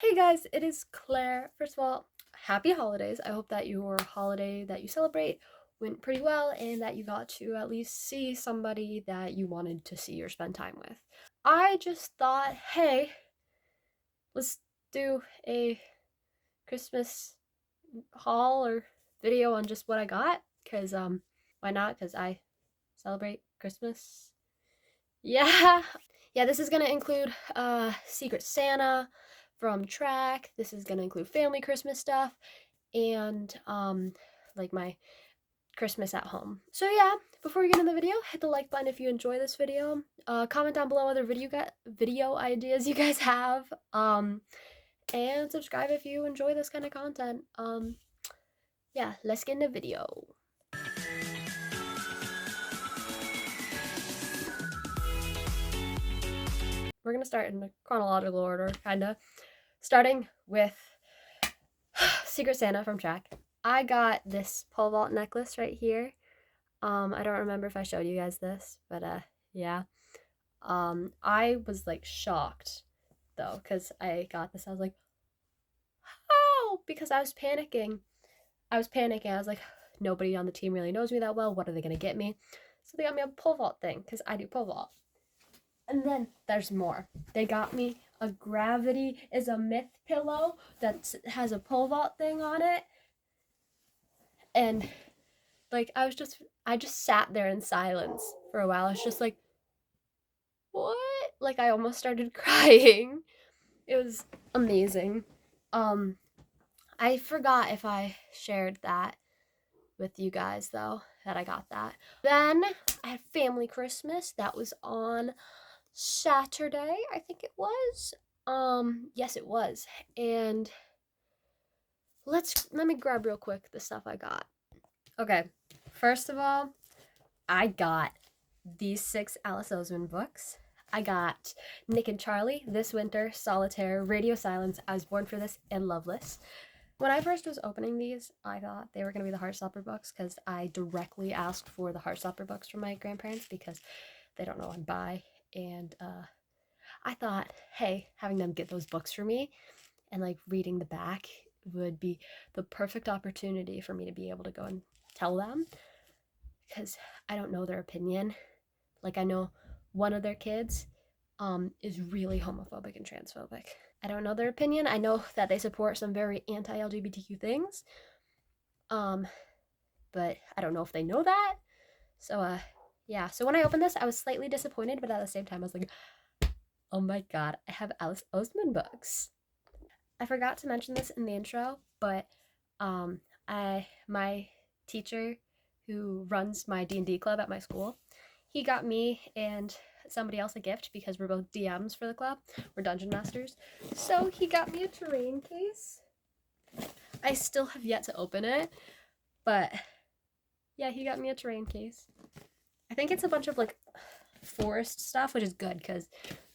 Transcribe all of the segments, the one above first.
Hey guys, it is Claire. First of all, happy holidays. I hope that your holiday that you celebrate went pretty well and that you got to at least see somebody that you wanted to see or spend time with. I just thought, hey, let's do a Christmas haul or video on just what I got cuz why not? Cuz I celebrate Christmas. Yeah. Yeah, this is going to include Secret Santa from track. This is going to include family Christmas stuff and like my Christmas at home. So yeah, before we get into the video, hit the like button if you enjoy this video. Comment down below other video ideas you guys have. And subscribe if you enjoy this kind of content. Yeah, let's get into the video. We're gonna start in a chronological order, kinda. Starting with Secret Santa from track. I got this pole vault necklace right here. I don't remember if I showed you guys this, but yeah. I was like shocked though, because I got this. I was like, oh, because I was panicking. I was like, nobody on the team really knows me that well. What are they gonna get me? So they got me a pole vault thing, because I do pole vault. And then there's more. They got me a gravity is a myth pillow that has a pole vault thing on it. And like I just sat there in silence for a while. I was just like, what? Like I almost started crying. It was amazing. Um I forgot if I shared that with you guys though, that I got that. Then I had family Christmas. That was on Saturday, I think it was. Yes it was. And let me grab real quick the stuff I got. Okay. First of all, I got these 6 Alice Oseman books. I got Nick and Charlie, This Winter, Solitaire, Radio Silence, I Was Born for This, and Loveless. When I first was opening these, I thought they were going to be the Heartstopper books because I directly asked for the Heartstopper books from my grandparents because they don't know what I'd buy. And I thought, hey, having them get those books for me and like reading the back would be the perfect opportunity for me to be able to go and tell them because I don't know their opinion. Like I know one of their kids is really homophobic and transphobic. I don't know their opinion. I know that they support some very anti-LGBTQ things, um, but I don't know if they know that. So, yeah. So when I opened this, I was slightly disappointed, but at the same time, I was like, oh my god, I have Alice Oseman books. I forgot to mention this in the intro, but my teacher who runs my D&D club at my school, he got me and somebody else a gift because we're both DMs for the club. We're dungeon masters. So he got me a terrain case. I still have yet to open it, but yeah, he got me a terrain case. I think it's a bunch of like forest stuff, which is good because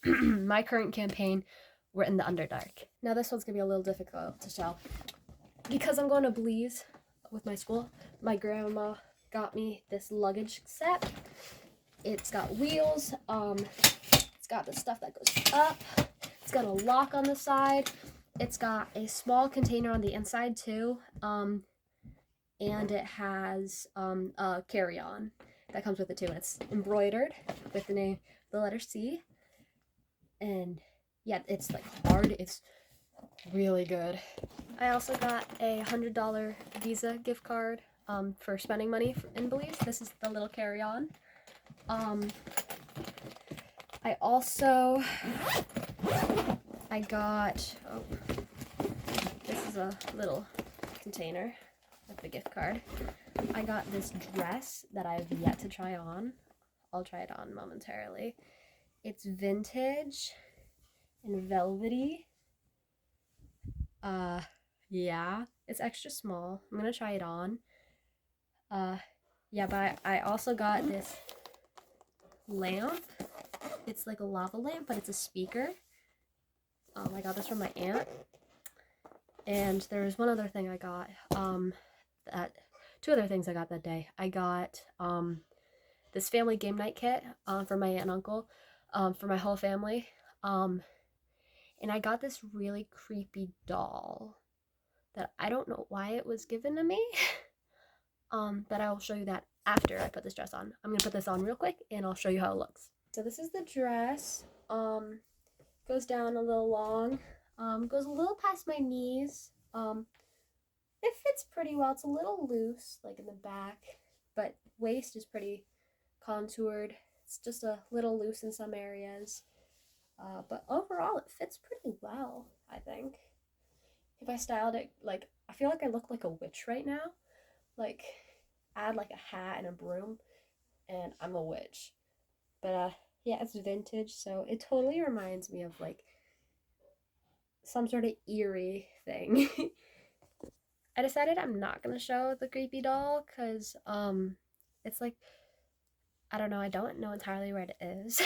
my current campaign, we're in the Underdark. Now this one's gonna be a little difficult to show because I'm going to Belize with my school. My grandma got me this luggage set. It's got wheels. It's got the stuff that goes up. It's got a lock on the side. It's got a small container on the inside too. And it has a carry-on that comes with it too. And it's embroidered with the letter C. And yeah, it's like hard. It's really good. I also got a $100 Visa gift card for spending money in Belize. This is the little carry-on. I also got this is a little container with the gift card. I got this dress that I've yet to try on. I'll try it on momentarily. It's vintage and velvety. Yeah, it's extra small. I'm gonna try it on. Yeah, but I also got this lamp. It's like a lava lamp, but it's a speaker. I got this from my aunt. And there's one other thing I got. Two other things I got that day. I got this family game night kit for my aunt and uncle, for my whole family. and I got this really creepy doll that I don't know why it was given to me. But I will show you that after I put this dress on. I'm gonna put this on real quick and I'll show you how it looks. So this is the dress. Goes down a little long. Goes a little past my knees. It fits pretty well. It's a little loose, like in the back, but waist is pretty contoured. It's just a little loose in some areas. But overall, it fits pretty well, I think. If I styled it, like, I feel like I look like a witch right now. Like, add like a hat and a broom, and I'm a witch. But yeah, it's vintage, so it totally reminds me of like some sort of eerie thing. I decided I'm not gonna show the creepy doll because it's like, I don't know, I don't know entirely where it is.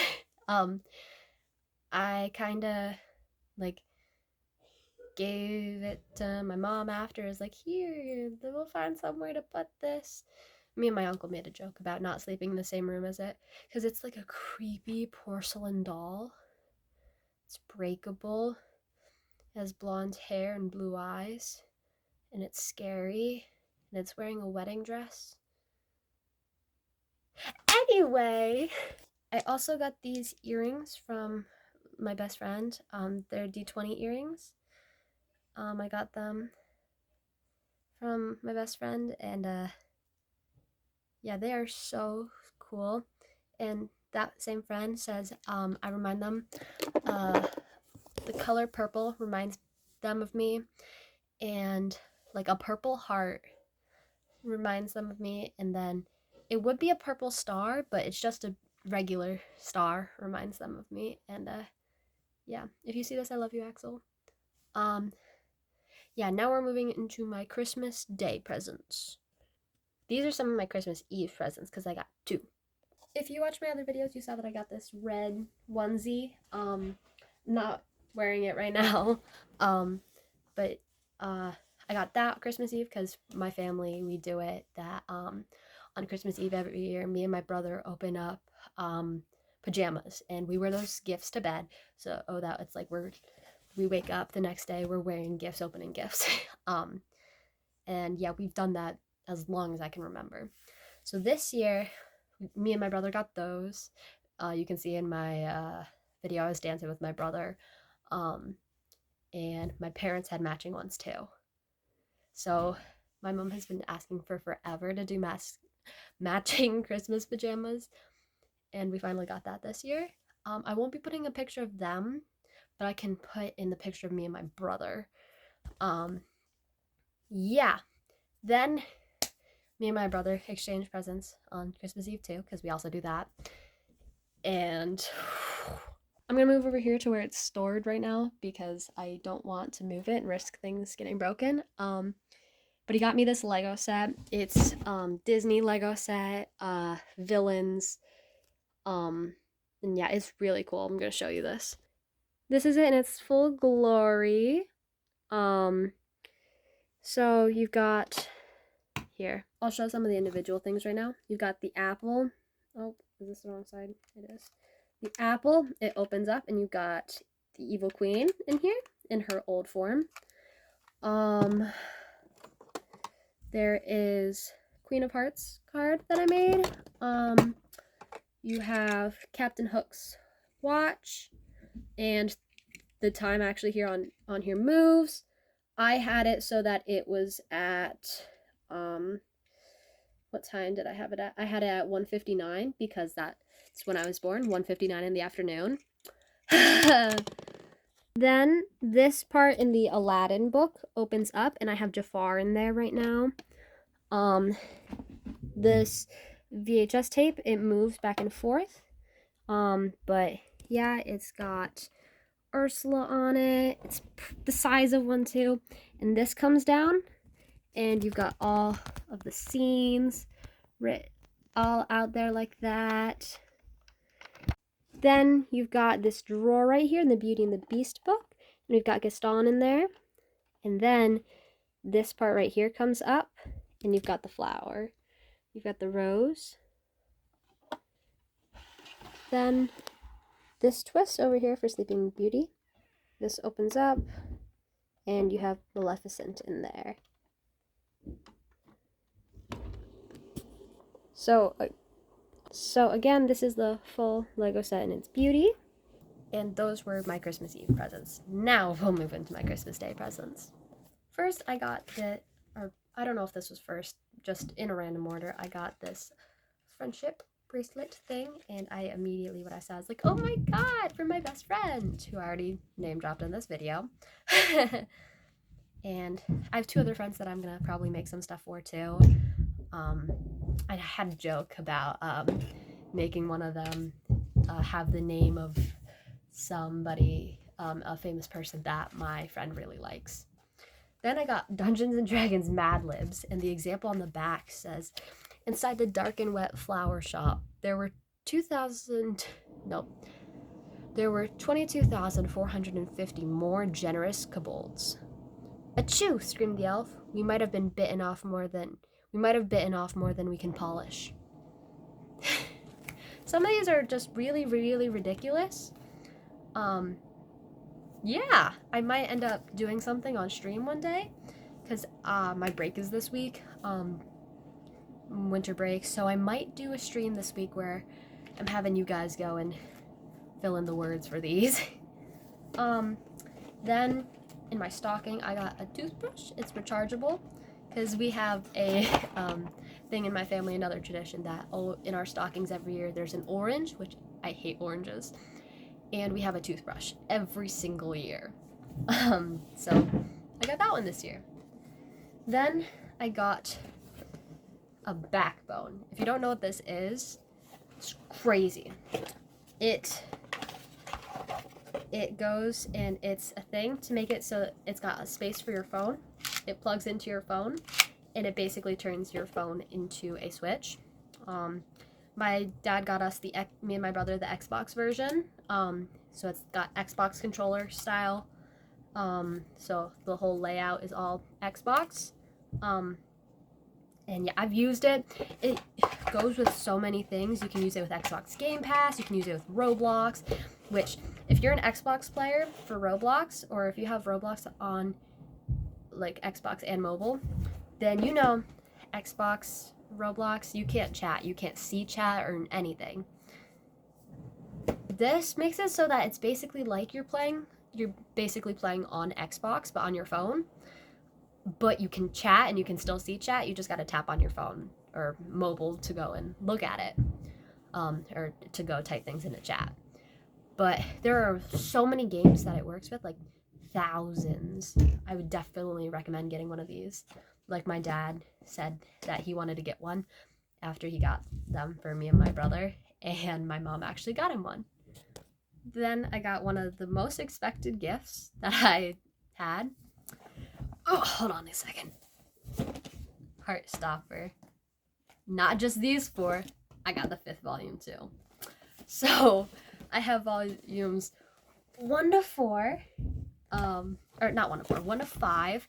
I kind of like gave it to my mom after. Is like, here, we'll find somewhere to put this. Me and my uncle made a joke about not sleeping in the same room as it because it's like a creepy porcelain doll. It's breakable, it has blonde hair and blue eyes, and it's scary, and it's wearing a wedding dress. Anyway, I also got these earrings from my best friend. They're D20 earrings. I got them from my best friend, and yeah, they are so cool. And that same friend says, I remind them, the color purple reminds them of me, and like a purple heart reminds them of me, and then it would be a purple star, but it's just a regular star reminds them of me. And yeah, if you see this, I love you, Axel. Yeah, now we're moving into my Christmas Day presents. These are some of my Christmas Eve presents because I got two. If you watch my other videos, you saw that I got this red onesie. Not wearing it right now, but I got that Christmas Eve because my family, we do it that on Christmas Eve every year. Me and my brother open up pajamas, and we wear those gifts to bed. So that it's like we wake up the next day, we're wearing gifts, opening gifts. And yeah, we've done that as long as I can remember. So this year, me and my brother got those. You can see in my video, I was dancing with my brother. And my parents had matching ones too. So my mom has been asking for forever to do matching Christmas pajamas, and we finally got that this year. I won't be putting a picture of them, but I can put in the picture of me and my brother. Yeah. Then me and my brother exchanged presents on Christmas Eve too, because we also do that. And I'm gonna move over here to where it's stored right now because I don't want to move it and risk things getting broken. But he got me this Lego set. It's Disney Lego set, villains. And yeah, it's really cool. I'm gonna show you this. This is it in its full glory. So you've got here. I'll show some of the individual things right now. You've got the apple. Oh, is this the wrong side? It is. The apple, it opens up, and you've got the evil queen in here in her old form. There is Queen of Hearts card that I made. You have Captain Hook's watch, and the time actually here on here moves. I had it so that it was at what time did I have it at? I had it at 1:59 because that's when I was born, 1:59 in the afternoon. Then this part in the Aladdin book opens up, and I have Jafar in there right now. This VHS tape, it moves back and forth. But yeah, it's got Ursula on it. It's the size of one too. And this comes down, and you've got all of the scenes all out there like that. Then you've got this drawer right here in the Beauty and the Beast book, and we've got Gaston in there. And then this part right here comes up, and you've got the flower. You've got the rose. Then this twist over here for Sleeping Beauty. this opens up, and you have Maleficent in there. So again, this is the full Lego set in its beauty. And those were my Christmas Eve presents. Now we'll move into my Christmas Day presents. First, I got I don't know if this was first, just in a random order, I got this friendship bracelet thing, and I immediately, what I saw was like, oh my god, from my best friend, who I already name dropped in this video. And I have 2 other friends that I'm gonna probably make some stuff for too. I had a joke about making one of them have the name of somebody, a famous person that my friend really likes. Then I got Dungeons and Dragons Mad Libs, and the example on the back says, inside the dark and wet flower shop, there were 22,450 more generous kobolds. Achoo! Screamed the elf. We might have bitten off more than we can polish. Some of these are just really, really ridiculous. Yeah, I might end up doing something on stream one day, because my break is this week, winter break, so I might do a stream this week where I'm having you guys go and fill in the words for these. Then in my stocking, I got a toothbrush. It's rechargeable, because we have a thing in my family, another tradition, that in our stockings every year there's an orange, which I hate oranges, and we have a toothbrush every single year. So I got that one this year. Then I got a backbone. If you don't know what this is, it's crazy. It goes, and it's a thing to make it so it's got a space for your phone. It plugs into your phone, and it basically turns your phone into a Switch. My dad got us, me and my brother, the Xbox version. So it's got Xbox controller style. So the whole layout is all Xbox. And yeah, I've used it. It goes with so many things. You can use it with Xbox Game Pass. You can use it with Roblox, which if you're an Xbox player for Roblox, or if you have Roblox on like Xbox and mobile, then you know Xbox, Roblox, you can't chat. You can't see chat or anything. This makes it so that it's basically like you're basically playing on Xbox, but on your phone. But you can chat and you can still see chat. You just gotta tap on your phone or mobile to go and look at it, or to go type things into chat. But there are so many games that it works with, like thousands. I would definitely recommend getting one of these. Like my dad said that he wanted to get one after he got them for me and my brother, and my mom actually got him one. Then I got one of the most expected gifts that I had. Oh, hold on a second. Heartstopper. Not just these 4. I got the 5th volume too. So I have volumes 1 to 4, or not 1 to 4, 1 to 5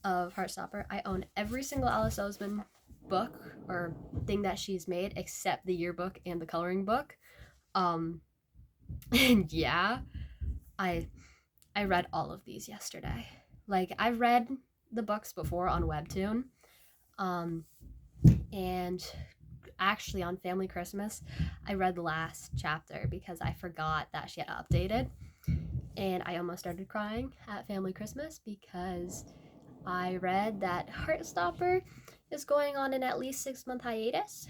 of Heartstopper. I own every single Alice Oseman book or thing that she's made, except the yearbook and the coloring book. And yeah, I read all of these yesterday. Like, I've read the books before on Webtoon, and actually on Family Christmas, I read the last chapter because I forgot that she had updated, and I almost started crying at Family Christmas because I read that Heartstopper is going on an at least 6-month hiatus,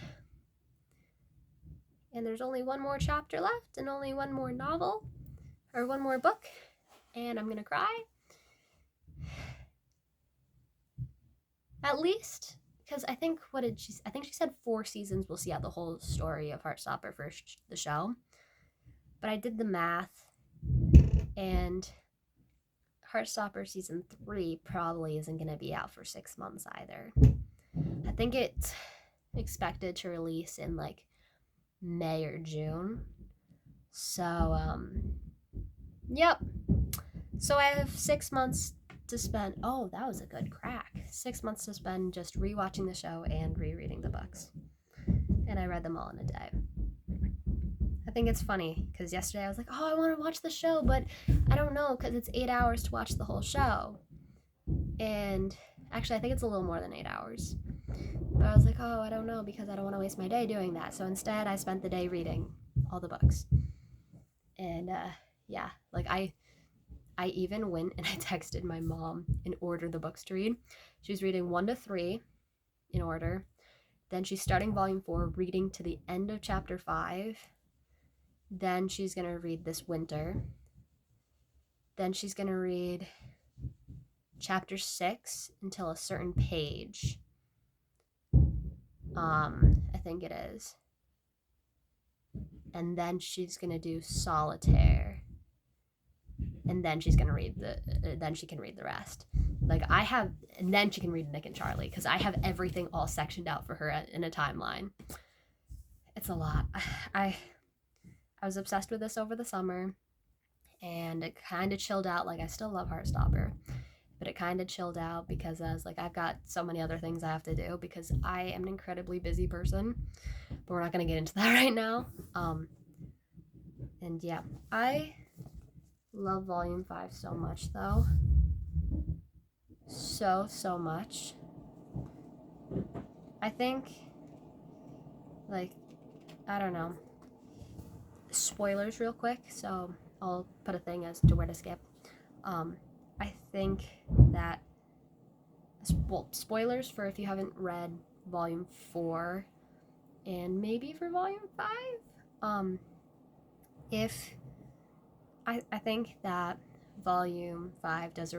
and there's only 1 more chapter left and only 1 more novel, or 1 more book, and I'm gonna cry. At least, because I think she said 4 seasons we'll see out the whole story of Heartstopper for the show. But I did the math, and Heartstopper season 3 probably isn't going to be out for 6 months either. I think it's expected to release in like May or June. So, yep. So I have 6 months to spend. Oh, that was a good crack. 6 months to spend just rewatching the show and rereading the books. And I read them all in a day. I think it's funny because yesterday I was like, oh, I want to watch the show, but I don't know because it's 8 hours to watch the whole show. And actually, I think it's a little more than 8 hours. But I was like, oh, I don't know because I don't want to waste my day doing that. So instead, I spent the day reading all the books. And yeah, like I even went and I texted my mom and ordered the books to read. She was reading 1 to 3 in order. Then she's starting volume 4, reading to the end of chapter 5. Then she's going to read this winter. Then she's going to read chapter 6 until a certain page. I think it is. And then she's going to do solitaire. And then she's going to read then she can read the rest. Like and then she can read Nick and Charlie because I have everything all sectioned out for her in a timeline. It's a lot. I was obsessed with this over the summer, and it kind of chilled out. Like, I still love Heartstopper, but it kind of chilled out because I was like, I've got so many other things I have to do because I am an incredibly busy person, but we're not going to get into that right now. And yeah, I love volume 5 so much though. So much. I think, like, I don't know. Spoilers real quick, so I'll put a thing as to where to skip. I think that, well, spoilers for if you haven't read volume 4 and maybe for volume 5. If I think that volume 5 does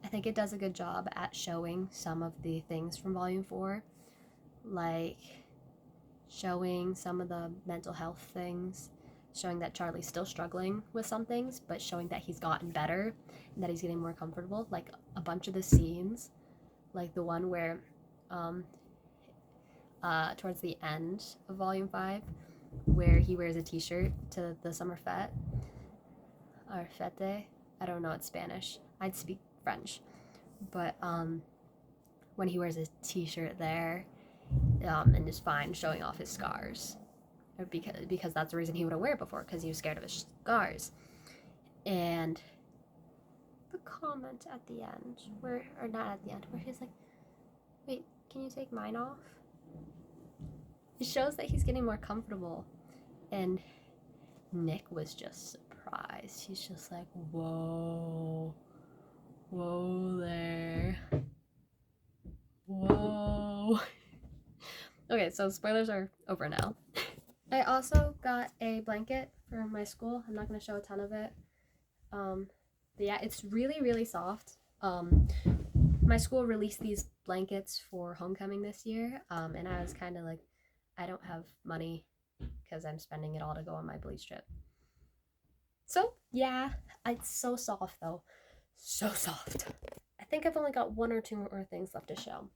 I think it does a good job at showing some of the things from volume 4, like showing some of the mental health things, showing that Charlie's still struggling with some things, but showing that he's gotten better and that he's getting more comfortable. Like a bunch of the scenes, like the one where towards the end of volume 5, where he wears a t-shirt to the summer fete or fete. I don't know, it's Spanish. I'd speak French. But when he wears a t-shirt there and is fine showing off his scars, because that's the reason he wouldn't wear it before, because he was scared of his scars. And the comment at the end, or not at the end, where he's like, wait, can you take mine off? It shows that he's getting more comfortable. And Nick was just surprised. He's just like, whoa there. Whoa. Okay, so spoilers are over now. I also got a blanket for my school. I'm not going to show a ton of it. But yeah, it's really soft. My school released these blankets for homecoming this year, and I was kind of like, I don't have money because I'm spending it all to go on my bleach trip. So yeah, it's so soft though. So soft. I think I've only got 1 or 2 more things left to show.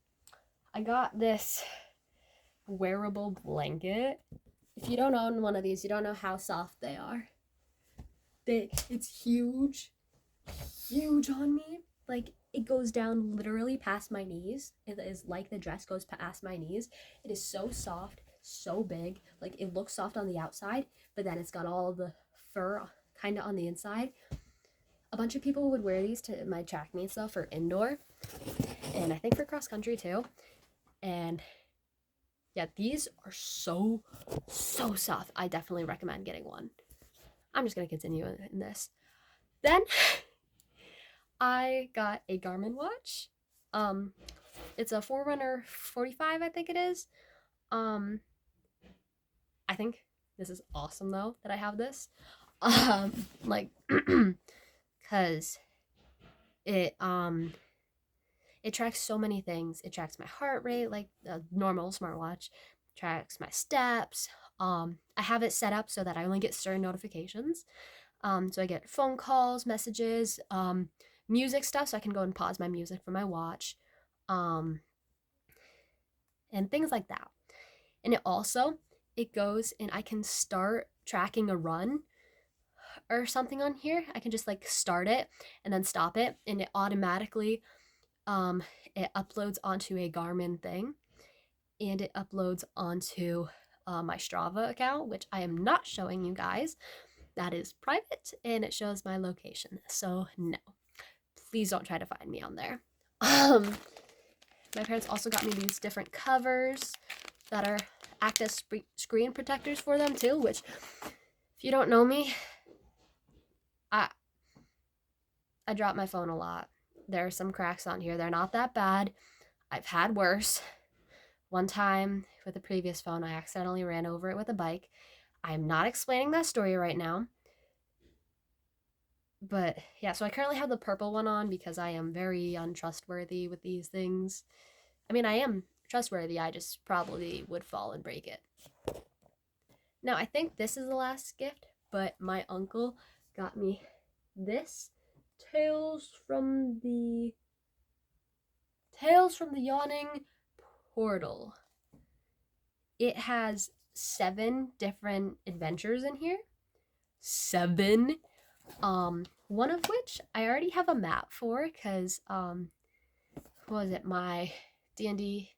I got this wearable blanket. If you don't own one of these, you don't know how soft they are. It's huge on me. Like, it goes down literally past my knees. It is like the dress goes past my knees. It is so soft, so big. Like, it looks soft on the outside, but then it's got all the fur kind of on the inside. A bunch of people would wear these to my track meets though for indoor, and I think for cross country too. And yeah, these are so soft. I definitely recommend getting one. I'm just gonna continue in this. Then I got a Garmin watch. It's a Forerunner 45, I think it is. I think this is awesome though that I have this. Like because it tracks so many things. It tracks my heart rate like a normal smartwatch, tracks my steps. I have it set up so that I only get certain notifications. So I get phone calls, messages, music stuff, so I can go and pause my music from my watch, and things like that. And it goes and I can start tracking a run or something on here. I can just like start it and then stop it, and it automatically it uploads onto a Garmin thing, and it uploads onto my Strava account, which I am not showing you guys. That is private and it shows my location. So no, please don't try to find me on there. My parents also got me these different covers that are act as screen protectors for them too, which if you don't know me, I drop my phone a lot. There are some cracks on here. They're not that bad. I've had worse. One time with a previous phone, I accidentally ran over it with a bike. I'm not explaining that story right now. But yeah, so I currently have the purple one on because I am very untrustworthy with these things. I mean, I am trustworthy, I just probably would fall and break it. Now, I think this is the last gift, but my uncle got me this Tales from the Yawning Portal. It has 7 different adventures in here. 7. One of which I already have a map for because what was it, my D&D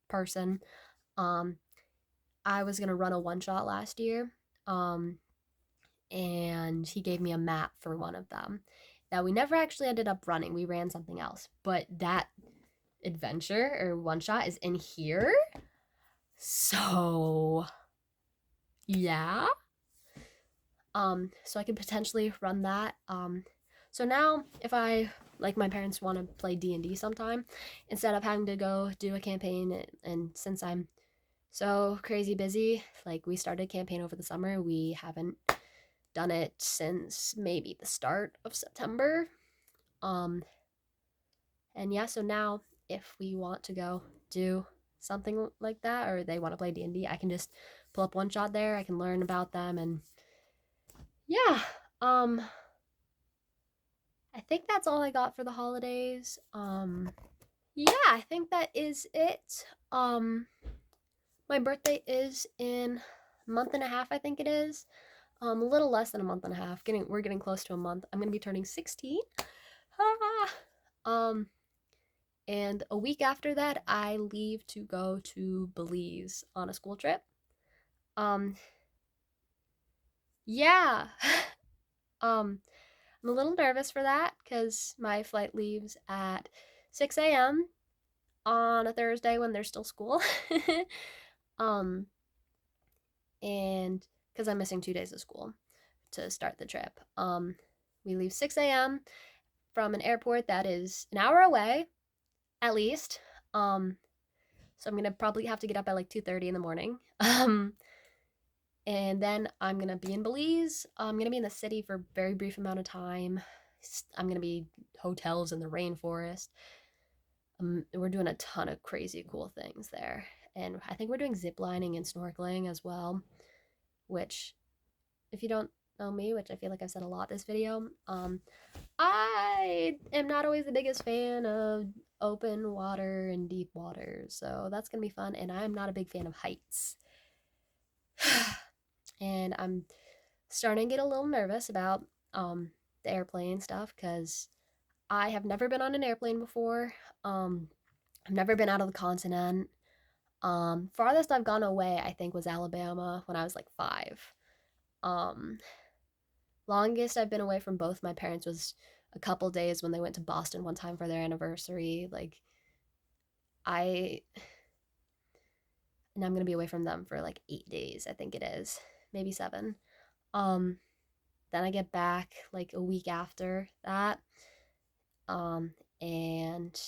person, I was gonna run a one-shot last year, and he gave me a map for one of them that we never actually ended up running. We ran something else, but that adventure or one-shot is in here. So yeah, so I could potentially run that. So now if I, like, my parents want to play D&D sometime, instead of having to go do a campaign, and since I'm so crazy busy, like, we started a campaign over the summer, we haven't done it since maybe the start of September. And yeah, so now if we want to go do something like that, or they want to play D&D, I can just pull up one shot there, I can learn about them, and yeah, I think that's all I got for the holidays. Yeah, I think that is it. My birthday is in a month and a half, I think it is. A little less than a month and a half. We're getting close to a month. I'm gonna be turning 16. And a week after that, I leave to go to Belize on a school trip. Yeah. I'm a little nervous for that because my flight leaves at 6 a.m. on a Thursday when there's still school. um, and because I'm missing 2 days of school to start the trip. We leave 6 a.m. from an airport that is an hour away, at least. So I'm gonna probably have to get up at like 2:30 in the morning. And then I'm gonna be in Belize. I'm gonna be in the city for a very brief amount of time. I'm gonna be hotels in the rainforest. We're doing a ton of crazy cool things there, and I think we're doing zip lining and snorkeling as well. Which, if you don't know me, which I feel like I've said a lot this video, I am not always the biggest fan of open water and deep water, so that's gonna be fun. And I'm not a big fan of heights. And I'm starting to get a little nervous about the airplane stuff because I have never been on an airplane before. I've never been out of the continent. Farthest I've gone away, I think, was Alabama when I was like 5. Um, Longest I've been away from both my parents was a couple days when they went to Boston one time for their anniversary. Like, and I'm gonna be away from them for like 8 days, I think it is, maybe 7. Um, then I get back like a week after that. And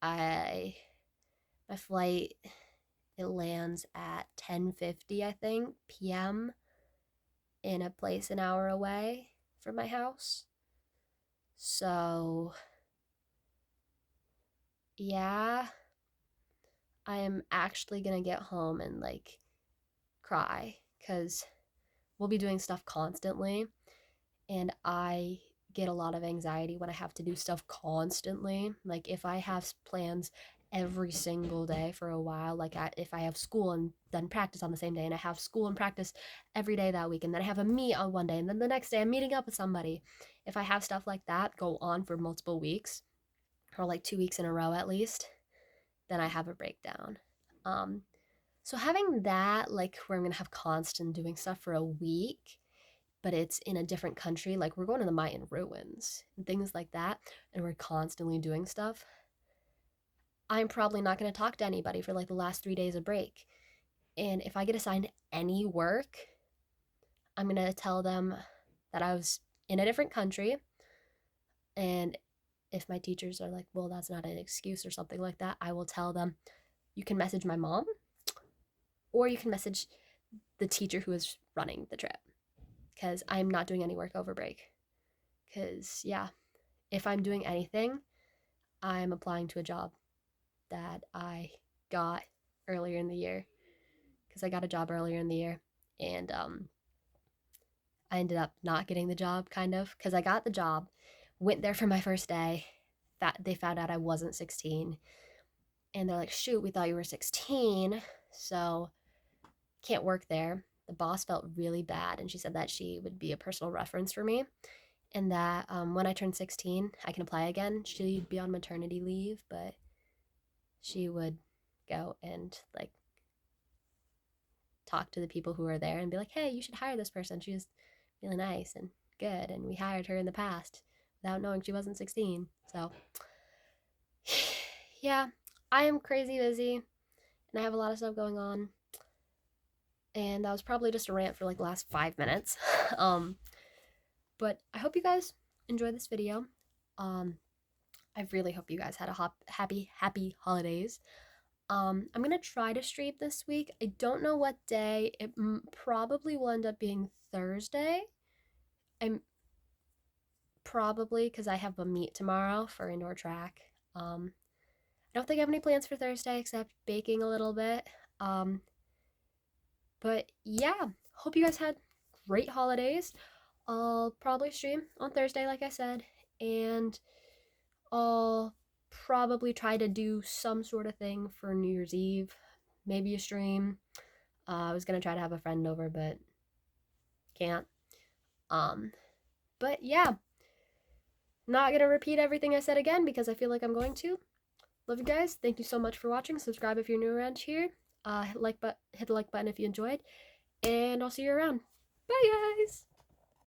I my flight, it lands at 10:50, I think, p.m. in a place an hour away from my house. So yeah, I am actually gonna get home and like cry because we'll be doing stuff constantly, and I get a lot of anxiety when I have to do stuff constantly. Like, if I have plans every single day for a while, like if I have school and then practice on the same day, and I have school and practice every day that week, and then I have a meet on one day, and then the next day I'm meeting up with somebody. If I have stuff like that go on for multiple weeks, or like 2 weeks in a row at least, then I have a breakdown. So having that, like, where I'm gonna have constant doing stuff for a week, but it's in a different country, like we're going to the Mayan ruins and things like that, and we're constantly doing stuff. I'm probably not gonna talk to anybody for like the last 3 days of break. And if I get assigned any work, I'm gonna tell them that I was in a different country. And if my teachers are like, well, that's not an excuse or something like that, I will tell them, you can message my mom or you can message the teacher who is running the trip because I'm not doing any work over break. Because, yeah, if I'm doing anything, I'm applying to a job that I got earlier in the year because I got a job earlier in the year and I ended up not getting the job kind of because I got the job, went there for my first day. That they found out I wasn't 16 and they're like, shoot, we thought you were 16, so can't work there. The boss felt really bad and she said that she would be a personal reference for me and that when I turned 16, I can apply again. She'd be on maternity leave, but she would go and like talk to the people who were there and be like, hey, you should hire this person. She was really nice and good, and we hired her in the past without knowing she wasn't 16. So, yeah, I am crazy busy and I have a lot of stuff going on. And that was probably just a rant for like the last 5 minutes. um, but I hope you guys enjoyed this video. I really hope you guys had a happy holidays. I'm gonna try to stream this week. I don't know what day. It probably will end up being Thursday. I'm probably because I have a meet tomorrow for indoor track. I don't think I have any plans for Thursday except baking a little bit. Um, but yeah, hope you guys had great holidays. I'll probably stream on Thursday, like I said, and I'll probably try to do some sort of thing for New Year's Eve. Maybe a stream. I was gonna try to have a friend over, but can't. Um, but yeah, not gonna repeat everything I said again because I feel like I'm going to. Love you guys. Thank you so much for watching. Subscribe if you're new around here. Hit the like button if you enjoyed, and I'll see you around. Bye, guys.